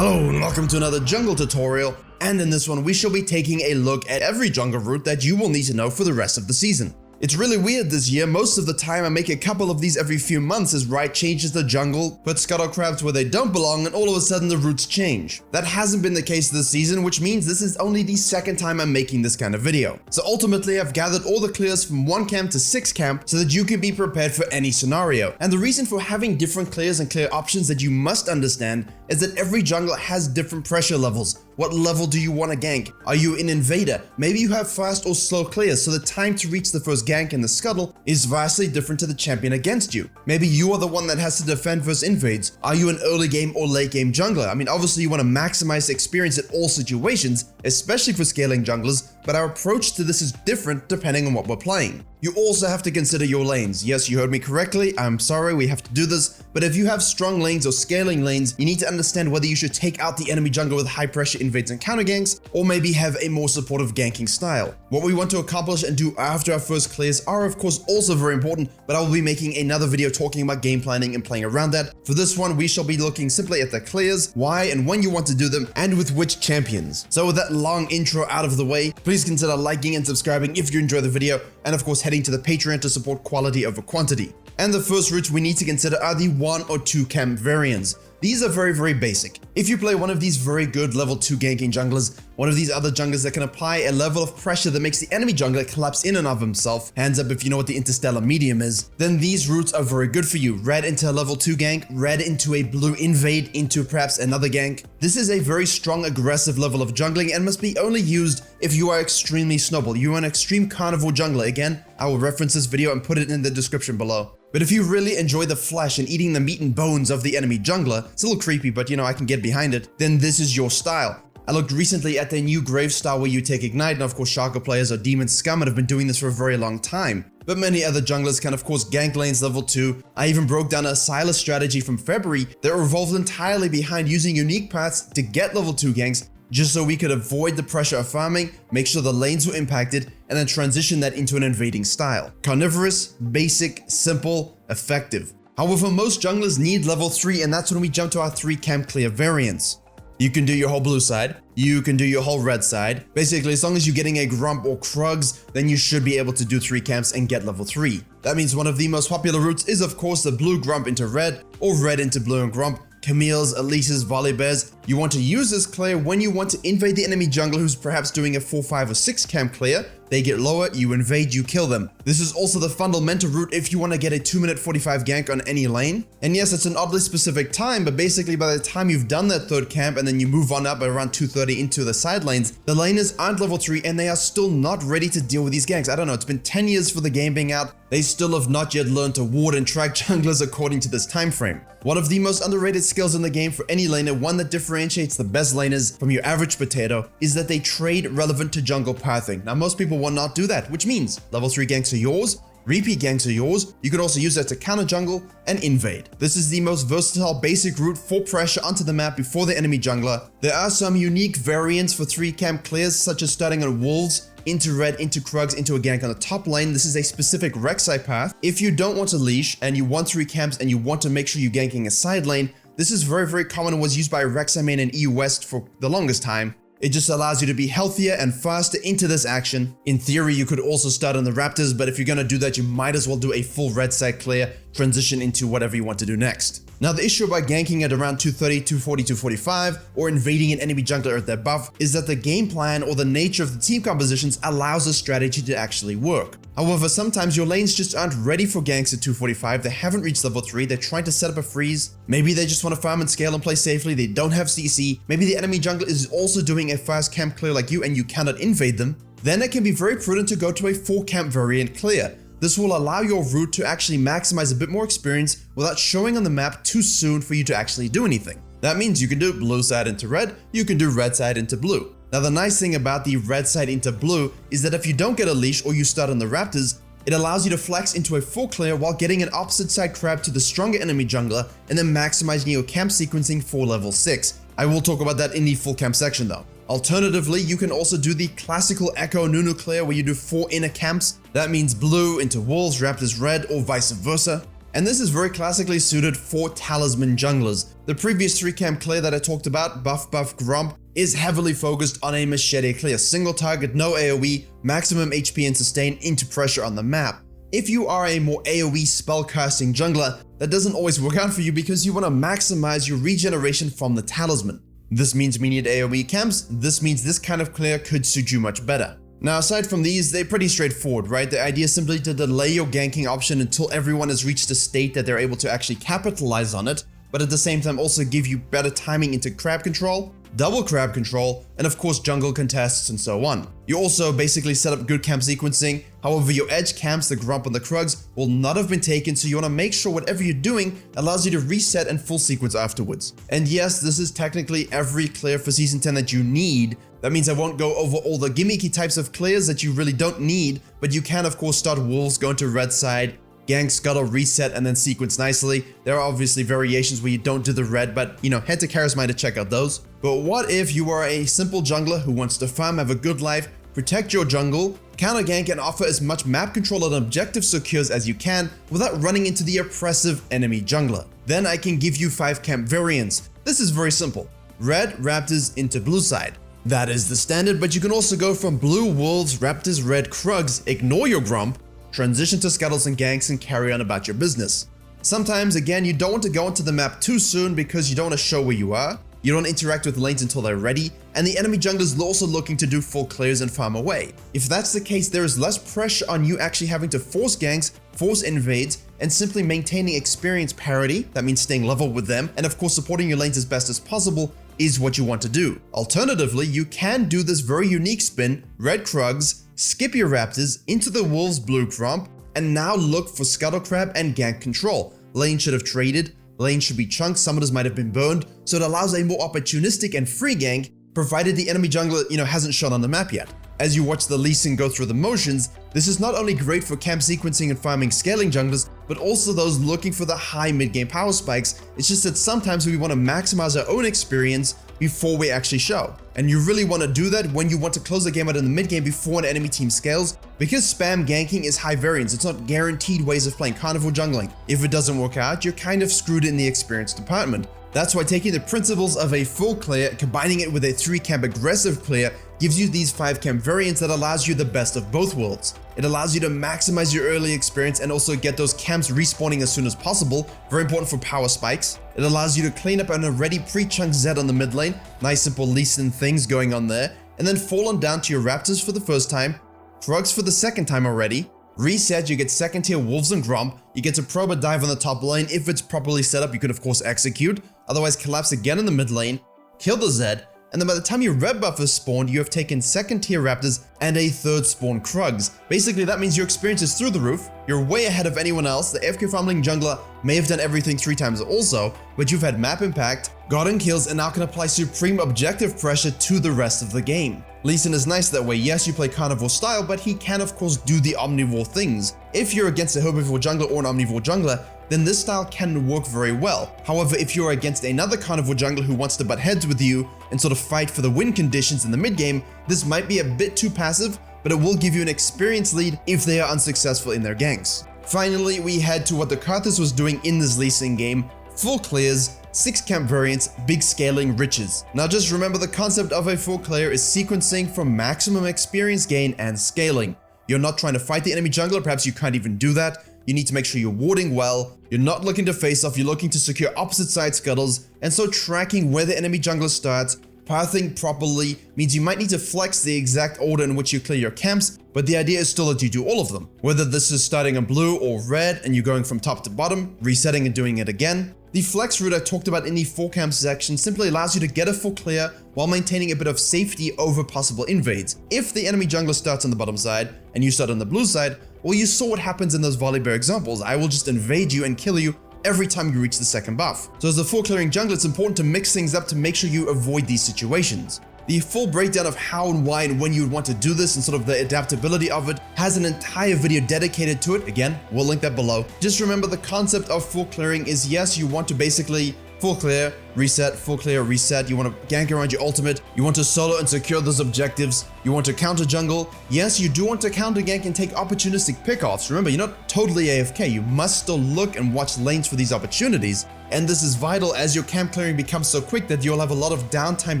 Hello and welcome to another jungle tutorial, and in this one we shall be taking a look at every jungle route that you will need to know for the rest of the season. It's really weird this year. Most of the time I make a couple of these every few months as Riot changes the jungle, puts scuttle crabs where they don't belong, and all of a sudden the routes change. That hasn't been the case this season, which means this is only the second time I'm making this kind of video. So ultimately I've gathered all the clears from 1 camp to 6 camp so that you can be prepared for any scenario. And the reason for having different clears and clear options that you must understand is that every jungle has different pressure levels. What level do you want to gank? Are you an invader? Maybe you have fast or slow clears, so the time to reach the first gank in the scuttle is vastly different to the champion against you. Maybe you are the one that has to defend versus invades. Are you an early game or late game jungler? I mean, obviously you want to maximize the experience at all situations, especially for scaling junglers, but our approach to this is different depending on what we're playing. You also have to consider your lanes. Yes, you heard me correctly. I'm sorry we have to do this, but if you have strong lanes or scaling lanes, you need to understand whether you should take out the enemy jungle with high pressure invades and counter ganks, or maybe have a more supportive ganking style. What we want to accomplish and do after our first clears are of course also very important, but I will be making another video talking about game planning and playing around that. For this one, we shall be looking simply at the clears, why and when you want to do them, and with which champions. So with that long intro out of the way, please consider liking and subscribing if you enjoy the video, and of course heading to the Patreon to support quality over quantity. And the first routes we need to consider are the 1 or 2 camp variants. These are very basic. If you play one of these very good level 2 ganking junglers, one of these other junglers that can apply a level of pressure that makes the enemy jungler collapse in and of himself, hands up if you know what the interstellar medium is, then these routes are very good for you. Red into a level 2 gank, red into a blue invade into perhaps another gank. This is a very strong aggressive level of jungling and must be only used if you are extremely snowball. You are an extreme carnivore jungler. Again, I will reference this video and put it in the description below. But if you really enjoy the flesh and eating the meat and bones of the enemy jungler, it's a little creepy, but you know, I can get behind it, then this is your style. I looked recently at their new Grave style where you take Ignite, and of course Shaco players are demon scum and have been doing this for a very long time. But many other junglers can of course gank lanes level 2. I even broke down a Silas strategy from February that revolved entirely behind using unique paths to get level 2 ganks, just so we could avoid the pressure of farming, make sure the lanes were impacted, and then transition that into an invading style. Carnivorous, basic, simple, effective. However, most junglers need level 3, and that's when we jump to our 3 camp clear variants. You can do your whole blue side, you can do your whole red side. Basically, as long as you're getting a Grump or Krugs, then you should be able to do 3 camps and get level 3. That means one of the most popular routes is of course the blue Grump into red, or red into blue and Grump. Camille's, Elise's, Volibears. You want to use this clear when you want to invade the enemy jungler who's perhaps doing a 4, 5, or 6 camp clear. They get lower, you invade, you kill them. This is also the fundamental route if you want to get a 2-minute 45 gank on any lane. And yes, it's an oddly specific time, but basically by the time you've done that 3rd camp and then you move on up around 2:30 into the side lanes, the laners aren't level 3 and they are still not ready to deal with these ganks. I don't know, it's been 10 years for the game being out. They still have not yet learned to ward and track junglers according to this time frame. One of the most underrated skills in the game for any laner, one that differentiates the best laners from your average potato, is that they trade relevant to jungle pathing. Now most people will not do that, which means level 3 ganks are yours, repeat ganks are yours. You can also use that to counter jungle and invade. This is the most versatile basic route for pressure onto the map before the enemy jungler. There are some unique variants for 3 camp clears, such as starting on wolves, into red, into Krugs, into a gank on the top lane. This is a specific Rek'Sai path. If you don't want to leash and you want 3 camps and you want to make sure you're ganking a side lane, this is very common and was used by Rek'Sai main in EU West for the longest time. It just allows you to be healthier and faster into this action. In theory, you could also start on the Raptors, but if you're gonna do that, you might as well do a full red side clear, transition into whatever you want to do next. Now, the issue about ganking at around 230, 240, 245, or invading an enemy jungler at their buff is that the game plan or the nature of the team compositions allows the strategy to actually work. However, sometimes your lanes just aren't ready for ganks at 245, they haven't reached level 3, they're trying to set up a freeze. Maybe they just want to farm and scale and play safely, they don't have CC. Maybe the enemy jungler is also doing a fast camp clear like you and you cannot invade them. Then it can be very prudent to go to a 4 camp variant clear. This will allow your route to actually maximize a bit more experience without showing on the map too soon for you to actually do anything. That means you can do blue side into red, you can do red side into blue. Now the nice thing about the red side into blue is that if you don't get a leash or you start on the Raptors, it allows you to flex into a full clear while getting an opposite side crab to the stronger enemy jungler and then maximizing your camp sequencing for level 6. I will talk about that in the full camp section though. Alternatively, you can also do the classical Echo Nunu clear where you do 4 inner camps. That means blue into wolves, Raptors red, or vice versa. And this is very classically suited for talisman junglers. The previous 3-camp clear that I talked about, Buff Gromp, is heavily focused on a machete clear, single target, no AoE, maximum HP and sustain into pressure on the map. If you are a more AoE spellcasting jungler, that doesn't always work out for you because you want to maximize your regeneration from the talisman. This means we need AoE camps, this means this kind of clear could suit you much better. Now aside from these, they're pretty straightforward, right? The idea is simply to delay your ganking option until everyone has reached a state that they're able to actually capitalize on it, but at the same time also give you better timing into crab control, double crab control, and of course jungle contests and so on. You also basically set up good camp sequencing, however your edge camps, the Grump and the Krugs, will not have been taken, so you want to make sure whatever you're doing allows you to reset and full sequence afterwards. And yes, this is technically every clear for Season 10 that you need. That means I won't go over all the gimmicky types of clears that you really don't need, but you can of course start wolves, go into red side, gank, scuttle, reset, and then sequence nicely. There are obviously variations where you don't do the red, but you know, head to Charisma to check out those. But what if you are a simple jungler who wants to farm, have a good life, protect your jungle, counter gank, and offer as much map control and objective secures as you can without running into the oppressive enemy jungler? Then I can give you 5 camp variants. This is very simple. Red Raptors into blue side. That is the standard, but you can also go from blue wolves, raptors, red Krugs, ignore your Grump, transition to scuttles and ganks, and carry on about your business. Sometimes, again, you don't want to go into the map too soon because you don't want to show where you are, you don't interact with lanes until they're ready, and the enemy jungler is also looking to do full clears and farm away. If that's the case, there is less pressure on you actually having to force ganks, force invades, and simply maintaining experience parity, that means staying level with them, and of course supporting your lanes as best as possible, is what you want to do. Alternatively, you can do this very unique spin, red Krugs, skip your raptors into the wolves blue Grump, and now look for scuttle crab and gank control. Lane should have traded, lane should be chunked, summoners might have been burned, so it allows a more opportunistic and free gank, provided the enemy jungler, hasn't shown on the map yet. As you watch the Lee Sin go through the motions, this is not only great for camp sequencing and farming scaling junglers, but also those looking for the high mid-game power spikes. It's just that sometimes we want to maximize our own experience before we actually show. And you really want to do that when you want to close the game out in the mid-game before an enemy team scales, because spam ganking is high variance. It's not guaranteed ways of playing carnivore jungling. If it doesn't work out, you're kind of screwed in the experience department. That's why taking the principles of a full clear, combining it with a 3-camp aggressive clear, gives you these 5-camp variants that allows you the best of both worlds. It allows you to maximize your early experience and also get those camps respawning as soon as possible, very important for power spikes. It allows you to clean up an already pre-chunked Zed on the mid lane, nice simple Lee Sin things going on there, and then fall on down to your Raptors for the first time, Krugs for the second time already, reset, you get second tier Wolves and Gromp, you get to probe a dive on the top lane. If it's properly set up, you could of course execute, otherwise collapse again in the mid lane, kill the Zed, and then by the time your red buff is spawned, you have taken second tier Raptors and a third spawn Krugs. Basically, that means your experience is through the roof, you're way ahead of anyone else. The AFK farming jungler may have done everything 3 times also, but you've had map impact, gotten kills, and now can apply supreme objective pressure to the rest of the game. Lee Sin is nice that way. Yes, you play carnivore style, but he can of course do the omnivore things. If you're against a herbivore jungler or an omnivore jungler, then this style can work very well. However, if you're against another carnivore jungler who wants to butt heads with you and sort of fight for the win conditions in the mid game, this might be a bit too passive, but it will give you an experience lead if they are unsuccessful in their ganks. Finally, we head to what the Karthus was doing in this Lee Sin game, full clears, 6 camp variants, big scaling riches. Now just remember, the concept of a full clear is sequencing for maximum experience gain and scaling. You're not trying to fight the enemy jungler, perhaps you can't even do that. You need to make sure you're warding well, you're not looking to face off, you're looking to secure opposite side scuttles, and so tracking where the enemy jungler starts, pathing properly means you might need to flex the exact order in which you clear your camps, but the idea is still that you do all of them. Whether this is starting on blue or red and you're going from top to bottom, resetting and doing it again. The flex route I talked about in the 4 camp section simply allows you to get a full clear while maintaining a bit of safety over possible invades. If the enemy jungler starts on the bottom side and you start on the blue side, well, you saw what happens in those Volibear examples. I will just invade you and kill you every time you reach the second buff. So as a full clearing jungler, it's important to mix things up to make sure you avoid these situations. The full breakdown of how and why and when you would want to do this and sort of the adaptability of it has an entire video dedicated to it. Again, we'll link that below. Just remember, the concept of full clearing is, yes, you want to basically Full clear, reset, full clear, reset. You want to gank around your ultimate. You want to solo and secure those objectives. You want to counter jungle. Yes, you do want to counter gank and take opportunistic pickoffs. Remember, you're not totally AFK. You must still look and watch lanes for these opportunities. And this is vital as your camp clearing becomes so quick that you'll have a lot of downtime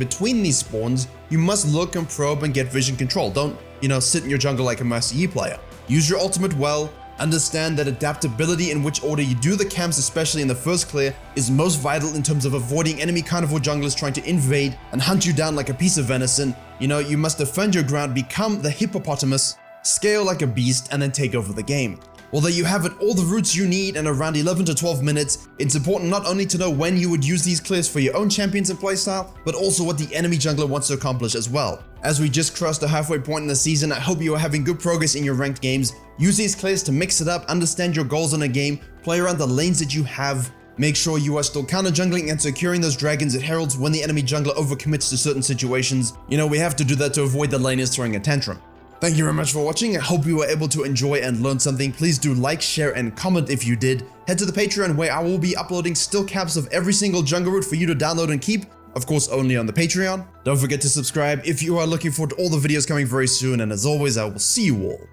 between these spawns. You must look and probe and get vision control. Don't, sit in your jungle like a Mercy player. Use your ultimate well. Understand that adaptability in which order you do the camps, especially in the first clear, is most vital in terms of avoiding enemy carnivore junglers trying to invade and hunt you down like a piece of venison. You must defend your ground, become the hippopotamus, scale like a beast, and then take over the game. Although you have all the routes you need in around 11 to 12 minutes, it's important not only to know when you would use these clears for your own champions and playstyle, but also what the enemy jungler wants to accomplish as well. As we just crossed the halfway point in the season, I hope you are having good progress in your ranked games. Use these clears to mix it up, understand your goals in a game, play around the lanes that you have, make sure you are still counter jungling and securing those dragons and heralds when the enemy jungler overcommits to certain situations. We have to do that to avoid the laners throwing a tantrum. Thank you very much for watching. I hope you were able to enjoy and learn something. Please do like, share, and comment if you did. Head to the Patreon where I will be uploading still caps of every single jungle route for you to download and keep. Of course, only on the Patreon. Don't forget to subscribe if you are looking forward to all the videos coming very soon. And as always, I will see you all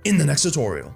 in the next tutorial.